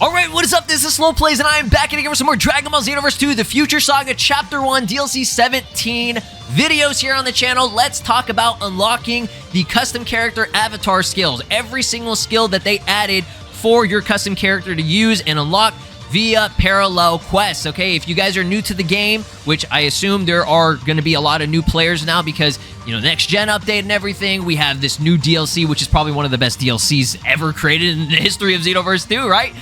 Alright, what is up? This is SLOplays, and I am back again with some more Dragon Ball Xenoverse 2, The Future Saga Chapter 1 DLC 17 videos here on the channel. Let's talk about unlocking the custom character avatar skills. Every single skill that they added for your custom character to use and unlock via parallel quests, okay? If you guys are new to the game, which I assume there are going to be a lot of new players now because, you know, next gen update and everything, we have this new DLC, which is probably one of the best DLCs ever created in the history of Xenoverse 2, right?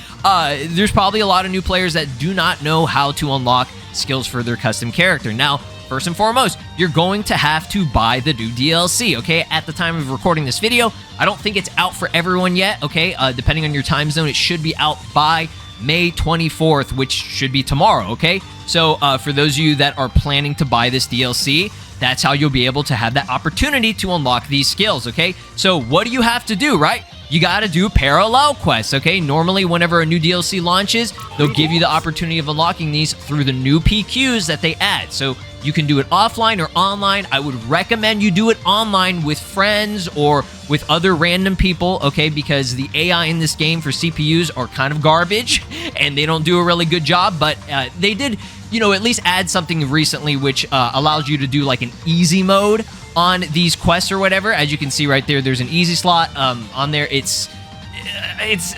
There's probably a lot of new players that do not know how to unlock skills for their custom character. Now, first and foremost, you're going to have to buy the new DLC, okay? At the time of recording this video, I don't think it's out for everyone yet, okay? Depending on your time zone, it should be out by May 24th, which should be tomorrow, okay? So for those of you that are planning to buy this DLC, that's how you'll be able to have that opportunity to unlock these skills, okay? So what do you have to do, right? You gotta do parallel quests, okay? Normally, whenever a new DLC launches, they'll give you the opportunity of unlocking these through the new PQs that they add. So you can do it offline or online. I would recommend you do it online with friends or with other random people, okay? Because the AI in this game for CPUs are kind of garbage, and they don't do a really good job, but they did, you know, at least add something recently which allows you to do like an easy mode on these quests or whatever. As you can see right there, there's an easy slot on there. It's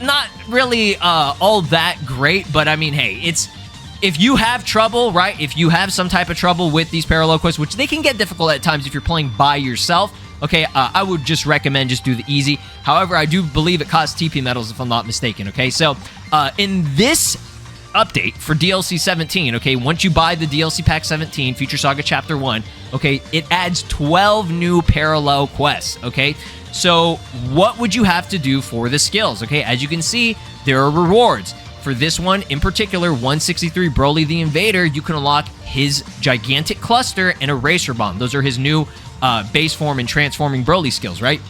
not really all that great, but I mean, hey, it's, if you have trouble, right, if you have some type of trouble with these parallel quests, which they can get difficult at times if you're playing by yourself, okay, I would just recommend just do the easy. However, I do believe it costs TP medals if I'm not mistaken, okay? So in this update for DLC 17, okay, once you buy the DLC Pack 17, Future Saga Chapter 1, okay, it adds 12 new parallel quests, okay? So what would you have to do for the skills, okay? As you can see, there are rewards. For this one, in particular, 163 Broly the Invader, you can unlock his Gigantic Cluster and Eraser Bomb. Those are his new base form and transforming Broly skills, right?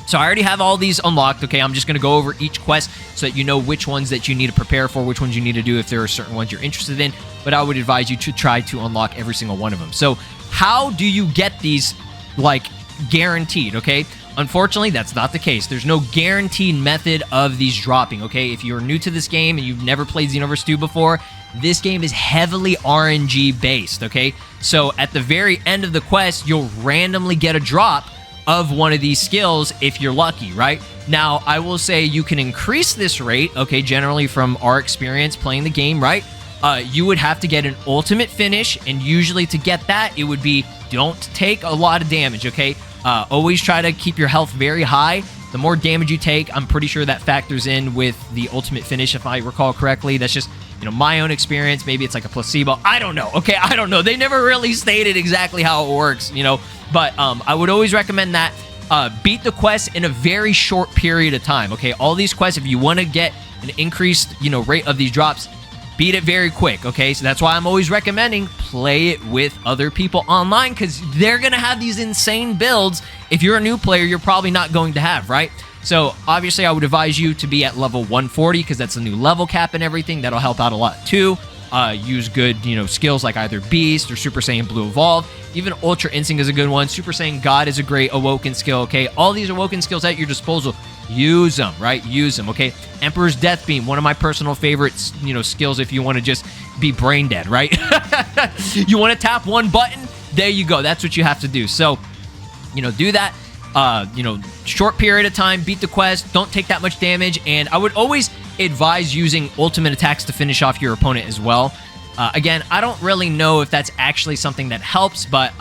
So I already have all these unlocked, okay? I'm just going to go over each quest so that you know which ones that you need to prepare for, which ones you need to do if there are certain ones you're interested in, but I would advise you to try to unlock every single one of them. So how do you get these, like, guaranteed, okay? Unfortunately, that's not the case. There's no guaranteed method of these dropping, okay? If you're new to this game and you've never played Xenoverse 2 before, this game is heavily RNG based, okay? So at the very end of the quest, you'll randomly get a drop of one of these skills if you're lucky, right? Now, I will say you can increase this rate, okay, generally from our experience playing the game, right? You would have to get an ultimate finish, and usually to get that, it would be don't take a lot of damage, okay? Always try to keep your health very high. The more damage you take, I'm pretty sure that factors in with the ultimate finish, if I recall correctly. That's just, you know, my own experience. Maybe it's like a placebo. I don't know, okay? I don't know. They never really stated exactly how it works, you know? But I would always recommend that. Beat the quest in a very short period of time, okay? All these quests, if you want to get an increased, you know, rate of these drops, beat it very quick, okay? So that's why I'm always recommending play it with other people online, because they're going to have these insane builds. If you're a new player, you're probably not going to have, right? So obviously, I would advise you to be at level 140, because that's a new level cap and everything. That'll help out a lot too. Use good, you know, skills like either Beast or Super Saiyan Blue Evolve. Even Ultra Instinct is a good one. Super Saiyan God is a great Awoken skill, okay? All these Awoken skills at your disposal. Use them, right? Use them, okay? Emperor's Death Beam, one of my personal favorites, you know, skills if you want to just be brain dead, right? You want to tap one button? There you go. That's what you have to do. So, you know, do that. You know, short period of time, beat the quest, don't take that much damage, and I would always advise using ultimate attacks to finish off your opponent as well. Again, I don't really know if that's actually something that helps, but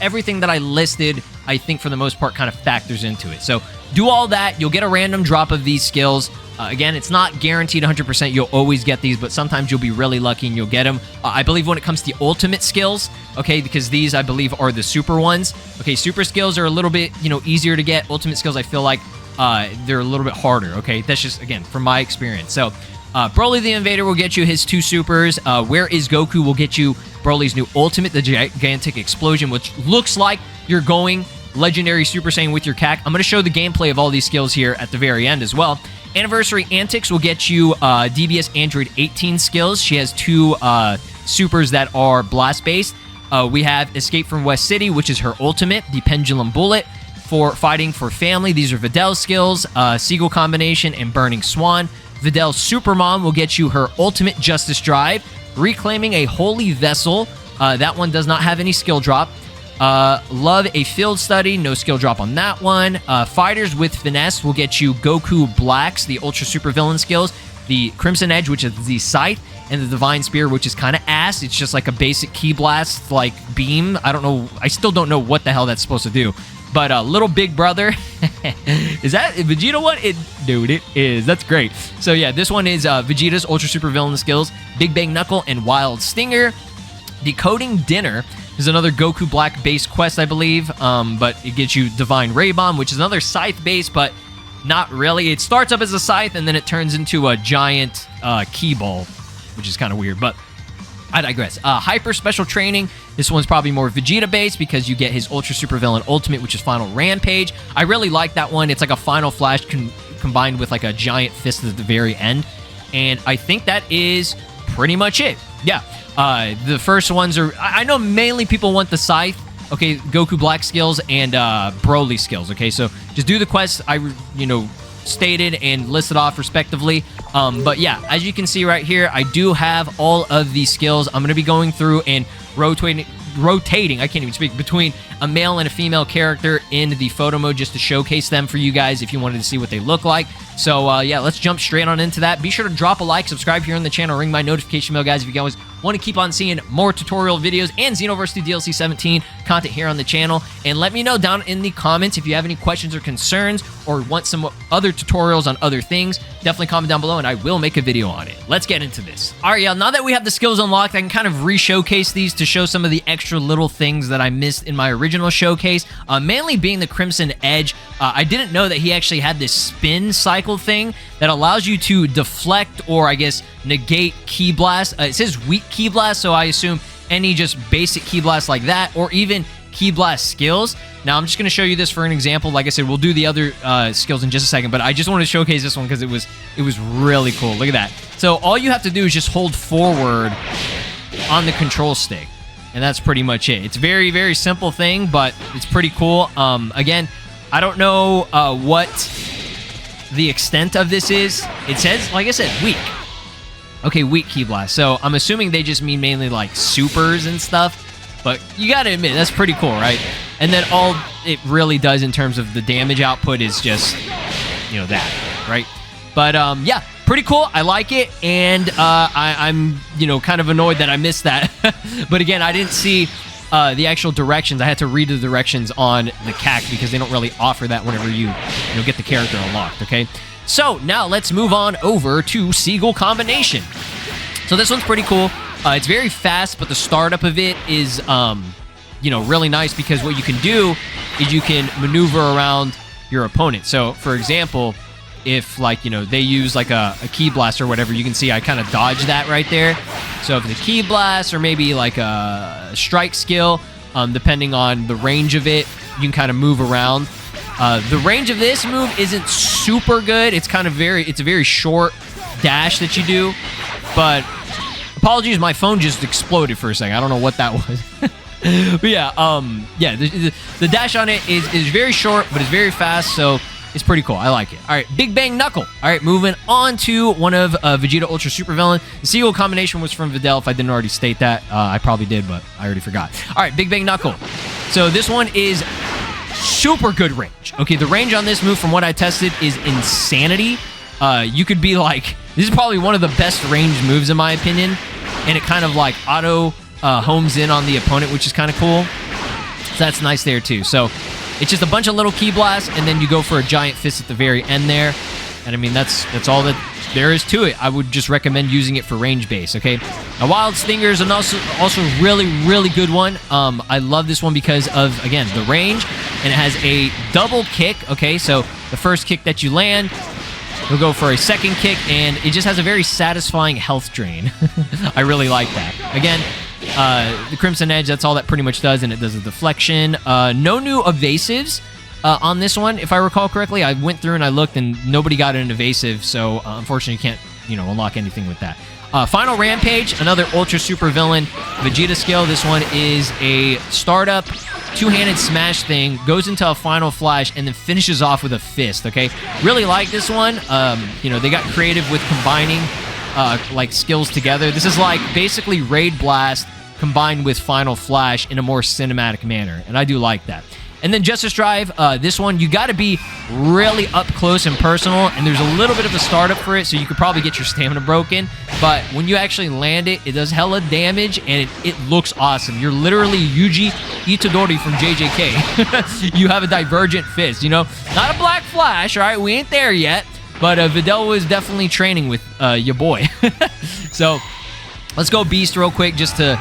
everything that I listed, I think for the most part kind of factors into it. So do all that. You'll get a random drop of these skills. Again, it's not guaranteed 100% you'll always get these, but sometimes you'll be really lucky and you'll get them. I believe when it comes to the ultimate skills, okay, because these, I believe, are the super ones. Okay, super skills are a little bit, you know, easier to get. Ultimate skills, I feel like they're a little bit harder, okay? That's just, again, from my experience. So Broly the Invader will get you his 2 supers. Where is Goku will get you Broly's new ultimate, the Gigantic Explosion, which looks like you're going Legendary Super Saiyan with your CAC. I'm going to show the gameplay of all these skills here at the very end as well. Anniversary Antics will get you DBS Android 18 skills. She has 2 supers that are blast-based. We have Escape from West City, which is her ultimate, the Pendulum Bullet. for fighting for family. These are Videl's skills, Seagull Combination, and Burning Swan. Videl's Supermom will get you her Ultimate Justice Drive. Reclaiming a Holy Vessel. That one does not have any skill drop. Love a Field Study. No skill drop on that one. Fighters with Finesse will get you Goku Blacks, the Ultra Super Villain skills. The Crimson Edge, which is the Scythe. And the Divine Spear, which is kind of ass. It's just like a basic Ki Blast, like, beam. I don't know. I still don't know what the hell that's supposed to do. But Little Big Brother. Is that a Vegeta one? Dude, it is. That's great. So, yeah, this one is Vegeta's Ultra Super Villain skills. Big Bang Knuckle and Wild Stinger. Decoding Dinner is another Goku Black base quest, I believe. But it gets you Divine Ray Bomb, which is another Scythe base, but not really. It starts up as a Scythe, and then it turns into a giant Ki Ball, which is kind of weird, but I digress. Hyper Special Training. This one's probably more Vegeta-based because you get his Ultra Super Villain Ultimate, which is Final Rampage. I really like that one. It's like a Final Flash combined with like a giant fist at the very end. And I think that is pretty much it. Yeah. The first ones are... I know mainly people want the Scythe. Okay, Goku Black skills and Broly skills. Okay, so just do the quests stated and listed off respectively. But yeah, as you can see right here, I do have all of these skills. I'm going to be going through and rotating, I can't even speak, between a male and a female character in the photo mode just to showcase them for you guys if you wanted to see what they look like. So yeah, let's jump straight on into that. Be sure to drop a like, subscribe here on the channel, ring my notification bell, guys, if you guys want to keep on seeing more tutorial videos and Xenoverse 2 DLC 17 content here on the channel. And let me know down in the comments if you have any questions or concerns or want some other tutorials on other things. Definitely comment down below and I will make a video on it. Let's get into this. All right, y'all, now that we have the skills unlocked, I can kind of re-showcase these to show some of the extra little things that I missed in my original showcase, mainly being the Crimson Edge. I didn't know that he actually had this spin cycle thing that allows you to deflect or, I guess, negate Ki Blast. It says weak Ki Blast, so I assume any just basic Ki Blast like that, or even Ki Blast skills. Now, I'm just going to show you this for an example. Like I said, we'll do the other skills in just a second, but I just wanted to showcase this one because it was really cool. Look at that. So all you have to do is just hold forward on the control stick, and that's pretty much it. It's a very, very simple thing, but it's pretty cool. Again, I don't know what the extent of this is. It says, like I said, weak. Okay, weak Ki Blast. So I'm assuming they just mean mainly like supers and stuff. But you gotta admit, that's pretty cool, right? And then all it really does in terms of the damage output is just, that, right? But yeah, pretty cool. I like it, and I'm kind of annoyed that I missed that. But again, I didn't see the actual directions. I had to read the directions on the CAC because they don't really offer that whenever you get the character unlocked. Okay, so now let's move on over to Seagull Combination. So this one's pretty cool. It's very fast, but the startup of it is, really nice because what you can do is you can maneuver around your opponent. So, for example, if, they use, a Ki Blast or whatever, you can see I kind of dodge that right there. So, if the Ki Blast or maybe, a strike skill, depending on the range of it, you can kind of move around. The range of this move isn't super good. It's it's a very short dash that you do, but... Apologies, my phone just exploded for a second. I don't know what that was. But yeah, the dash on it is very short, but it's very fast, so it's pretty cool. I like it. All right, Big Bang Knuckle. All right, moving on to one of Vegeta Ultra Super Villain. The Seagull Combination was from Videl. If I didn't already state that, I probably did, but I already forgot. All right, Big Bang Knuckle. So this one is super good range. Okay, the range on this move from what I tested is insanity. You could be like... This is probably one of the best ranged moves in my opinion, and it kind of auto homes in on the opponent, which is kind of cool. So that's nice there too. So it's just a bunch of little Ki Blasts, and then you go for a giant fist at the very end there. And I mean, that's all that there is to it. I would just recommend using it for range base, okay? A Wild Stinger is also really, really good one. I love this one because of, again, the range, and it has a double kick, okay? So the first kick that you land, you'll go for a second kick, and it just has a very satisfying health drain. I really like that. Again, the Crimson Edge, that's all that pretty much does, and it does a deflection. No new evasives on this one, if I recall correctly. I went through and I looked, and nobody got an evasive, so unfortunately you can't, unlock anything with that. Final Rampage, another Ultra Super Villain Vegeta skill. This one is a startup two-handed smash thing, goes into a final flash, and then finishes off with a fist, okay? Really like this one. You know, they got creative with combining, like, skills together. This is, like, basically Raid Blast combined with Final Flash in a more cinematic manner, and I do like that. And then Justice Drive, this one, you got to be really up close and personal, and there's a little bit of a startup for it, so you could probably get your stamina broken, but when you actually land it, it does hella damage, and it looks awesome. You're literally Yuji Itadori from JJK. You have a divergent fist, you know? Not a Black Flash, all right? We ain't there yet, but Videl was definitely training with your boy. So let's go Beast real quick just to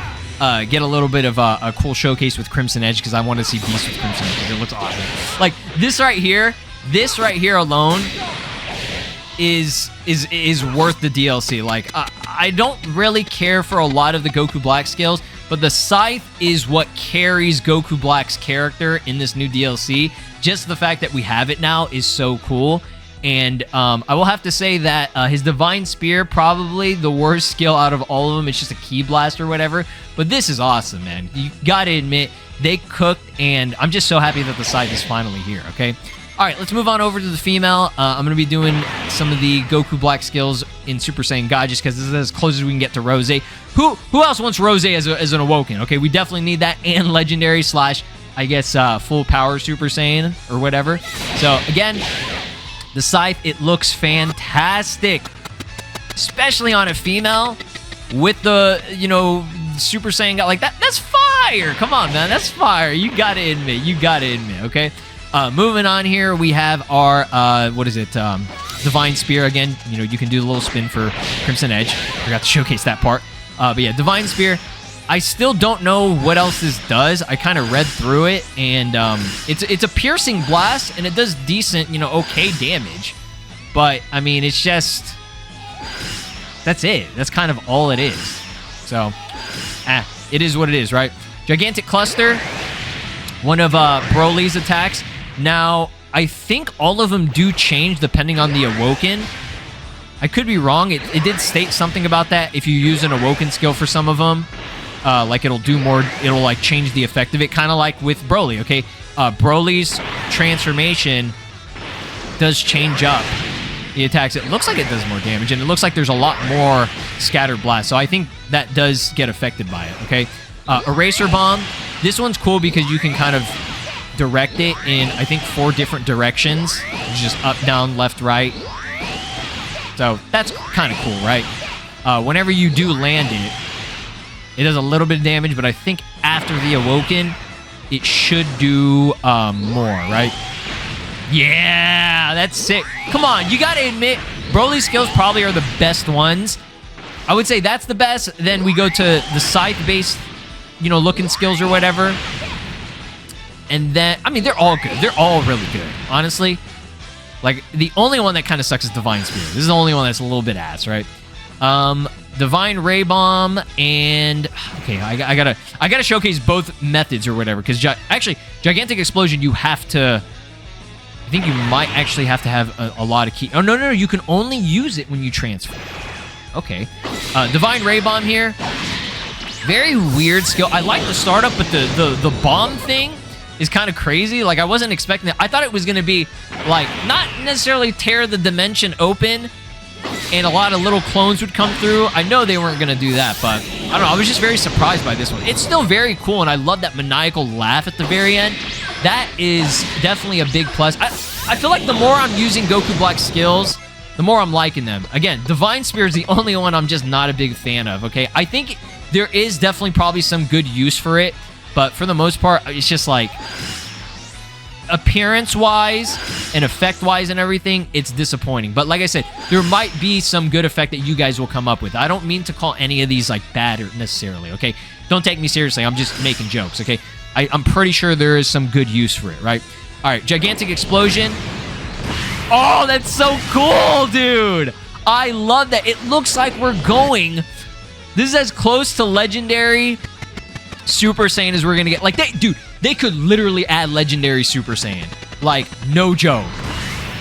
get a little bit of a cool showcase with Crimson Edge, because I want to see Beast with Crimson Edge. It looks awesome. Like, this right here alone is worth the DLC. Like, I don't really care for a lot of the Goku Black skills, but the Scythe is what carries Goku Black's character in this new DLC. Just the fact that we have it now is so cool. And I will have to say that his Divine Spear, probably the worst skill out of all of them. It's just a Ki Blast or whatever. But this is awesome, man. You gotta admit, they cooked, and I'm just so happy that the Scythe is finally here, okay? All right, let's move on over to the female. I'm going to be doing some of the Goku Black skills in Super Saiyan God, just because this is as close as we can get to Rosé. Who else wants Rosé as an Awoken? Okay, we definitely need that, and Legendary / I guess, full power Super Saiyan or whatever. So, again, the Scythe, it looks fantastic, especially on a female with the, you know, Super Saiyan God. Like, that's fire. Come on, man. That's fire. You got to admit. You got to admit, okay? Moving on here, we have our, Divine Spear. Again, you know, you can do the little spin for Crimson Edge. Forgot to showcase that part. But yeah, Divine Spear. I still don't know what else this does. I kind of read through it, and it's a piercing blast, and it does decent, you know, okay damage. But, I mean, it's just... That's it. That's kind of all it is. So, it is what it is, right? Gigantic Cluster, one of Broly's attacks. Now, I think all of them do change depending on the Awoken. I could be wrong. It did state something about that. If you use an Awoken skill for some of them, like it'll do more, it'll like change the effect of it, kind of like with Broly, okay? Broly's transformation does change up the attacks. It looks like it does more damage, and it looks like there's a lot more Scattered Blast, so I think that does get affected by it, okay? Eraser Bomb, this one's cool because you can kind of direct it in, I think, 4 different directions. It's just up, down, left, right. So that's kind of cool, right? Whenever you do land it, it does a little bit of damage, but I think after the Awoken, it should do more, right? Yeah, that's sick. Come on, you gotta admit, Broly's skills probably are the best ones. I would say that's the best. Then we go to the Scythe-based, you know, looking skills or whatever. And then, I mean, they're all good. They're all really good, honestly. Like, the only one that kind of sucks is Divine Spear. This is the only one that's a little bit ass, right? Divine Ray Bomb, and okay, I gotta showcase both methods or whatever, because actually, Gigantic Explosion, you have to, I think you might actually have to have a lot of key. Oh, no, you can only use it when you transfer. Okay. Divine Ray Bomb here. Very weird skill. I like the startup, but the bomb thing is kind of crazy. Like, I wasn't expecting it. I thought it was going to be, like, not necessarily tear the dimension open and a lot of little clones would come through. I know they weren't going to do that, but I don't know. I was just very surprised by this one. It's still very cool, and I love that maniacal laugh at the very end. That is definitely a big plus. I feel like the more I'm using Goku Black skills, the more I'm liking them. Again, Divine Spear is the only one I'm just not a big fan of, okay? I think there is definitely probably some good use for it, but for the most part, it's just like, appearance-wise and effect-wise and everything, it's disappointing. But like I said, there might be some good effect that you guys will come up with. I don't mean to call any of these like bad or necessarily, okay? Don't take me seriously. I'm just making jokes, okay? I'm pretty sure there is some good use for it, right? All right, Gigantic Explosion. Oh, that's so cool, dude. I love that. It looks like we're going... This is as close to Legendary Super Saiyan as we're going to get. Like, they could literally add Legendary Super Saiyan. Like, no joke.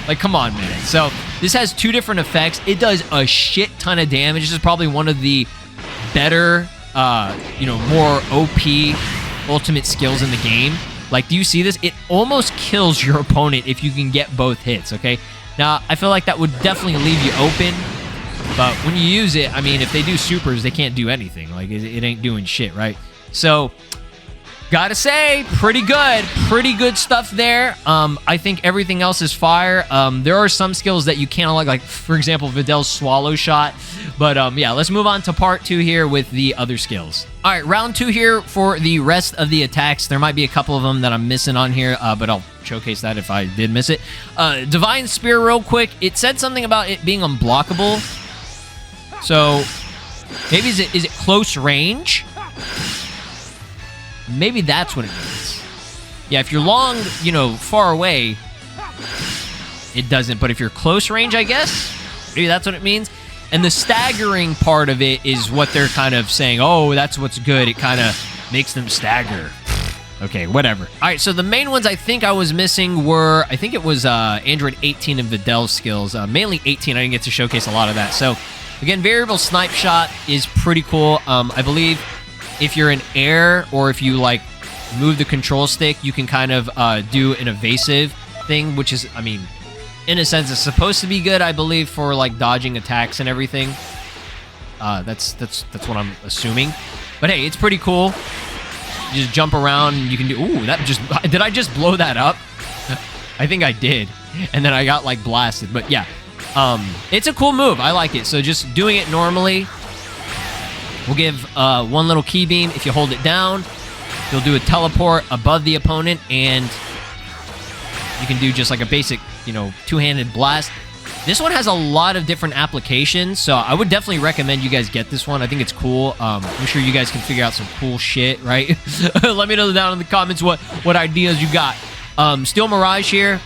Like, come on, man. So, this has 2 different effects. It does a shit ton of damage. This is probably one of the better, you know, more OP ultimate skills in the game. Like, do you see this? It almost kills your opponent if you can get both hits, okay? Now, I feel like that would definitely leave you open, but when you use it, I mean, if they do supers, they can't do anything. Like, it ain't doing shit, right? So, gotta say, pretty good stuff there. I think everything else is fire. There are some skills that you can't unlock, like, for example, Videl's swallow shot. But yeah, let's move on to part 2 here with the other skills. All right, round 2 here for the rest of the attacks. There might be a couple of them that I'm missing on here, but I'll showcase that if I did miss it. Divine Spear real quick. It said something about it being unblockable. So maybe is it close range? Maybe that's what it means. Yeah, if you're long, you know, far away, it doesn't. But if you're close range, I guess, maybe that's what it means. And the staggering part of it is what they're kind of saying, oh, that's what's good. It kind of makes them stagger. Okay, whatever. All right, so the main ones I think I was missing were, I think it was Android 18 and Videl's skills. Mainly 18, I didn't get to showcase a lot of that. So, again, Variable Snipe Shot is pretty cool. I believe if you're in air or if you, like, move the control stick, you can kind of do an evasive thing, which is, I mean, in a sense, it's supposed to be good, I believe, for, like, dodging attacks and everything. That's what I'm assuming. But, hey, it's pretty cool. You just jump around, and you can do... Ooh, that just... Did I just blow that up? I think I did. And then I got, like, blasted. But, yeah. It's a cool move. I like it. So, just doing it normally... We'll give one little key beam. If you hold it down, you'll do a teleport above the opponent, and you can do just like a basic, you know, two-handed blast. This one has a lot of different applications, so I would definitely recommend you guys get this one. I think it's cool. I'm sure you guys can figure out some cool shit, right? Let me know down in the comments what ideas you got. Steel Mirage here.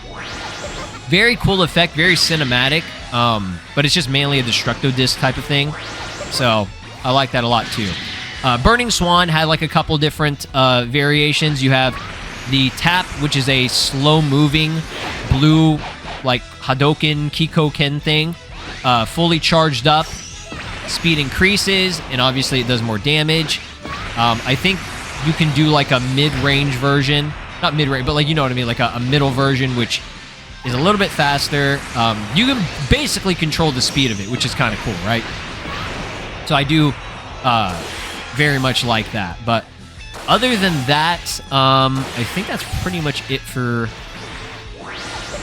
Very cool effect, very cinematic, but it's just mainly a Destructo Disc type of thing. So... I like that a lot, too. Burning Swan had, like, a couple different variations. You have the Tap, which is a slow-moving blue, like, Hadoken, Kikoken thing. Fully charged up. Speed increases, and obviously it does more damage. I think you can do, like, a mid-range version. Not mid-range, but, like, you know what I mean? Like, a middle version, which is a little bit faster. You can basically control the speed of it, which is kind of cool, right? So I do very much like that. But other than that, I think that's pretty much it for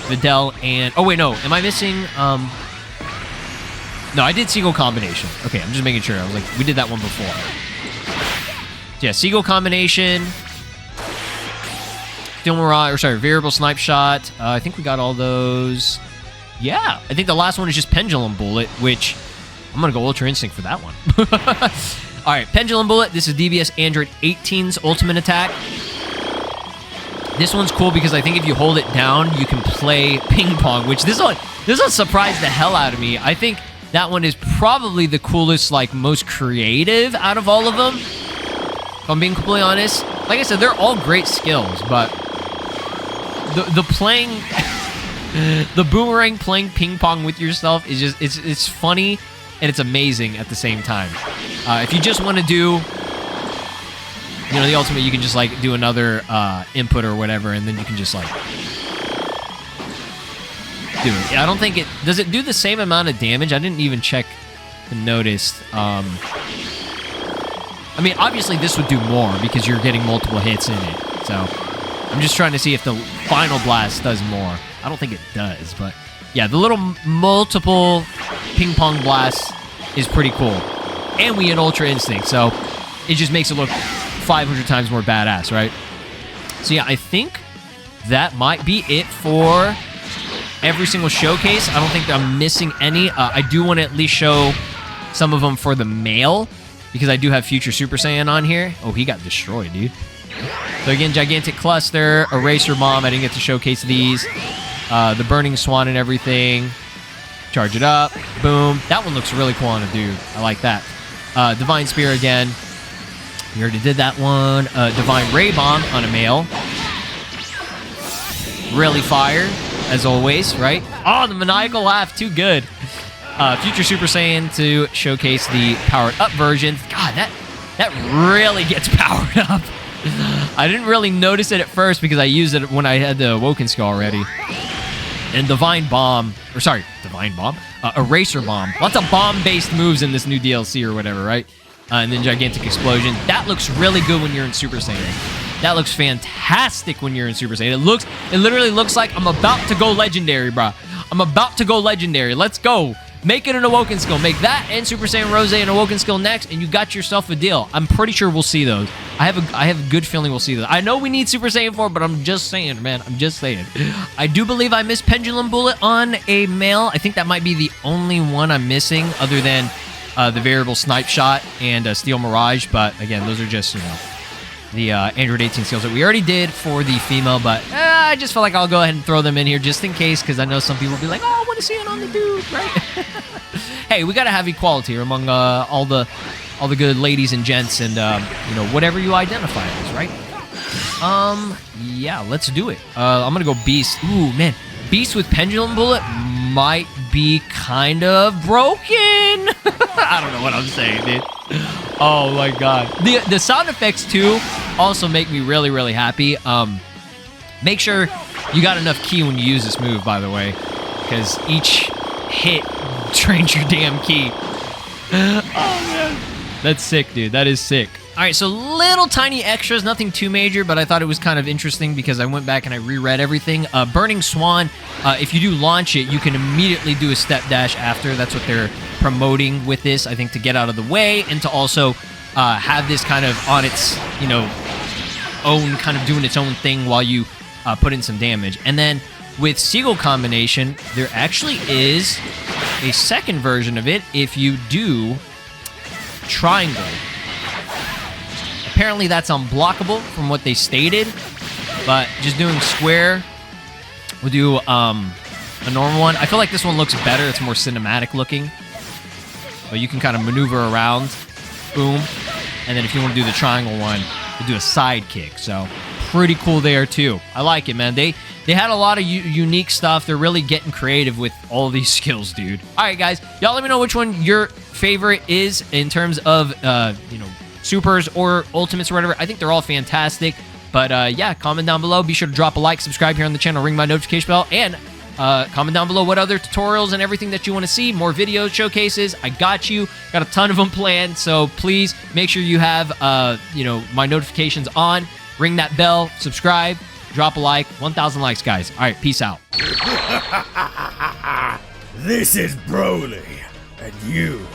Videl and... Oh, wait, no. Am I missing... No, I did Seagull Combination. Okay, I'm just making sure. I was like, we did that one before. Yeah, Seagull Combination. Steel Mirage, or sorry, Variable Snipe Shot. I think we got all those. Yeah, I think the last one is just Pendulum Bullet, which... I'm going to go Ultra Instinct for that one. All right, Pendulum Bullet. This is DBS Android 18's ultimate attack. This one's cool because I think if you hold it down, you can play ping pong, which this one surprised the hell out of me. I think that one is probably the coolest, like, most creative out of all of them, if I'm being completely honest. Like I said, they're all great skills, but the playing... the boomerang playing ping pong with yourself is just... It's funny... And it's amazing at the same time. If you just want to do, you know, the ultimate, you can just, like, do another input or whatever, and then you can just, like, do it. I don't think it... Does it do the same amount of damage? I didn't even check the notice. I mean, obviously this would do more because you're getting multiple hits in it. So, I'm just trying to see if the final blast does more. I don't think it does, but... Yeah, the little multiple ping pong blast is pretty cool. And we had Ultra Instinct, so it just makes it look 500 times more badass, right? So yeah, I think that might be it for every single showcase. I don't think I'm missing any. I do want to at least show some of them for the male, because I do have Future Super Saiyan on here. Oh, he got destroyed, dude. So again, Gigantic Cluster, Eraser Bomb. I didn't get to showcase these. The Burning Swan and everything. Charge it up. Boom. That one looks really cool on a dude. I like that. Divine Spear again. We already did that one. Divine Ray Bomb on a male. Really fire, as always, right? Oh, the Maniacal Laugh. Too good. Future Super Saiyan to showcase the powered up version. God, that really gets powered up. I didn't really notice it at first because I used it when I had the Awoken skill already. And Divine Bomb, or sorry, Divine Bomb? Eraser Bomb. Lots of bomb-based moves in this new DLC or whatever, right? And then Gigantic Explosion. That looks really good when you're in Super Saiyan. That looks fantastic when you're in Super Saiyan. It literally looks like I'm about to go Legendary, bro. I'm about to go Legendary. Let's go. Make it an Awoken skill. Make that and Super Saiyan Rosé an Awoken skill next, and you got yourself a deal. I'm pretty sure we'll see those. I have a good feeling we'll see those. I know we need Super Saiyan 4, but I'm just saying, man. I'm just saying. I do believe I missed Pendulum Bullet on a male. I think that might be the only one I'm missing other than the Variable Snipe Shot and Steel Mirage. But again, those are just, you know, the Android 18 skills that we already did for the female, but I just feel like I'll go ahead and throw them in here just in case, because I know some people will be like, oh, I want to see it on the dude, right? Hey, we got to have equality here among all the good ladies and gents and, you know, whatever you identify as, right? Yeah, let's do it. I'm going to go Beast. Ooh, man. Beast with Pendulum Bullet might be kind of broken. I don't know what I'm saying, dude. Oh my god. The sound effects too also make me really, really happy. Make sure you got enough ki when you use this move, by the way, because each hit drains your damn ki. Oh man. That's sick, dude. That is sick. All right, so little tiny extras, nothing too major, but I thought it was kind of interesting because I went back and I reread everything. Burning Swan, if you do launch it, you can immediately do a step dash after. That's what they're promoting with this, I think, to get out of the way and to also have this kind of on its, you know, own, kind of doing its own thing while you put in some damage. And then with Seagull Combination, there actually is a second version of it if you do Triangle. Apparently that's unblockable from what they stated, but just doing square, we'll do a normal one. I feel like this one looks better. It's more cinematic looking, but you can kind of maneuver around, boom, and then if you want to do the triangle one, you do a side kick. So pretty cool there too. I like it, man. They had a lot of unique stuff. They're really getting creative with all these skills, dude. All right, guys, y'all let me know which one your favorite is in terms of, you know, supers or ultimates or whatever. I think they're all fantastic. But yeah, comment down below. Be sure to drop a like, subscribe here on the channel, ring my notification bell, and comment down below what other tutorials and everything that you want to see. More videos, showcases. I got you. Got a ton of them planned. So please make sure you have you know, my notifications on. Ring that bell, subscribe, drop a like. 1,000 likes, guys. All right, peace out. This is Broly, and you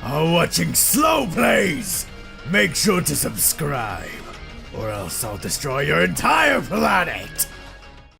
are watching SLOplays. Make sure to subscribe, or else I'll destroy your entire planet!